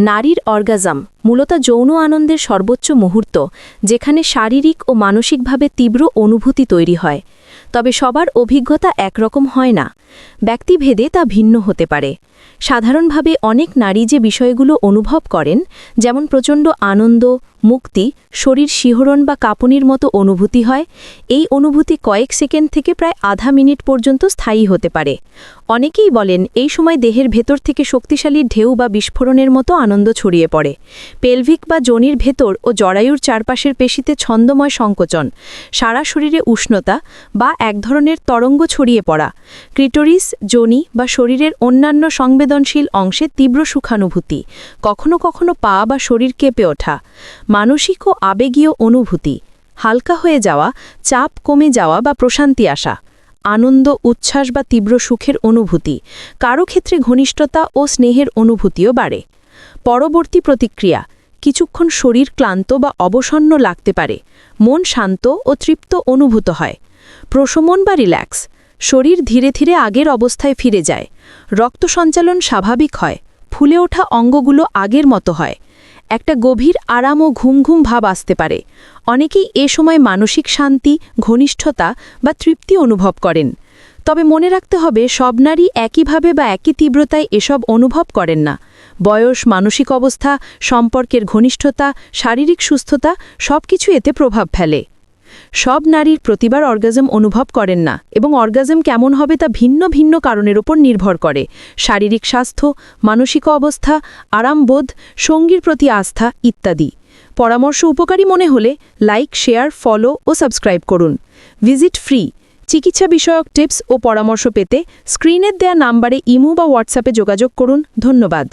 নারীর অর্গাজম মূলত যৌন আনন্দের সর্বোচ্চ মুহূর্ত, যেখানে শারীরিক ও মানসিকভাবে তীব্র অনুভূতি তৈরি হয়। তবে সবার অভিজ্ঞতা একরকম হয় না। ব্যক্তিভেদে তা ভিন্ন হতে পারে। সাধারণভাবে অনেক নারী যে বিষয়গুলো অনুভব করেন, যেমন প্রচণ্ড আনন্দ, মুক্তি, শরীর শিহরণ বা কাঁপুনির মতো অনুভূতি হয়, এই অনুভূতি কয়েক সেকেন্ড থেকে প্রায় আধা মিনিট পর্যন্ত স্থায়ী হতে পারে। অনেকেই বলেন এই সময় দেহের ভেতর থেকে শক্তিশালী ঢেউ বা বিস্ফোরণের মতো আনন্দ ছড়িয়ে পড়ে। পেলভিক বা যোনির ভেতর ও জরায়ুর চারপাশের পেশিতে ছন্দময় সংকোচন, সারা শরীরে উষ্ণতা বা এক ধরনের তরঙ্গ ছড়িয়ে পড়া, ক্লিটোরিস, যোনি বা শরীরের অন্যান্য সংবেদনশীল অংশে তীব্র সুখানুভূতি, কখনো কখনো পা বা শরীর কেঁপে ওঠা, মানসিক ও আবেগীয় অনুভূতি, হালকা হয়ে যাওয়া, চাপ কমে যাওয়া বা প্রশান্তি আসা, আনন্দ, উচ্ছ্বাস বা তীব্র সুখের অনুভূতি, কারো ক্ষেত্রে ঘনিষ্ঠতা ও স্নেহের অনুভূতিও বাড়ে। পরবর্তী প্রতিক্রিয়া, কিছুক্ষণ শরীর ক্লান্ত বা অবসন্ন লাগতে পারে, মন শান্ত ও তৃপ্ত অনুভূত হয়। প্রশমন বা রিল্যাক্স, শরীর ধীরে ধীরে আগের অবস্থায় ফিরে যায়, রক্ত সঞ্চালন স্বাভাবিক হয়, ফুলে ওঠা অঙ্গগুলো আগের মতো হয়, একটা গভীর আরাম ও ঘুম ঘুম ভাব আসতে পারে। অনেকেই এ সময় মানসিক শান্তি, ঘনিষ্ঠতা বা তৃপ্তি অনুভব করেন। তবে মনে রাখতে হবে, সব নারী একইভাবে বা একই তীব্রতায় এসব অনুভব করেন না। বয়স, মানসিক অবস্থা, সম্পর্কের ঘনিষ্ঠতা, শারীরিক সুস্থতা সবকিছু এতে প্রভাব ফেলে। সব নারীর প্রতিবার অর্গাজম অনুভব করেন না, এবং অর্গাজম কেমন হবে তা ভিন্ন ভিন্ন কারণের উপর নির্ভর করে। শারীরিক স্বাস্থ্য, মানসিক অবস্থা, আরামবোধ, সঙ্গীর প্রতি আস্থা ইত্যাদি। পরামর্শ উপকারী মনে হলে লাইক, শেয়ার, ফলো ও সাবস্ক্রাইব করুন। Visit free. চিকিৎসা বিষয়ক টিপস ও পরামর্শ পেতে স্ক্রিনের দেয়া নাম্বারে ইমো বা হোয়াটসঅ্যাপে যোগাযোগ করুন। ধন্যবাদ।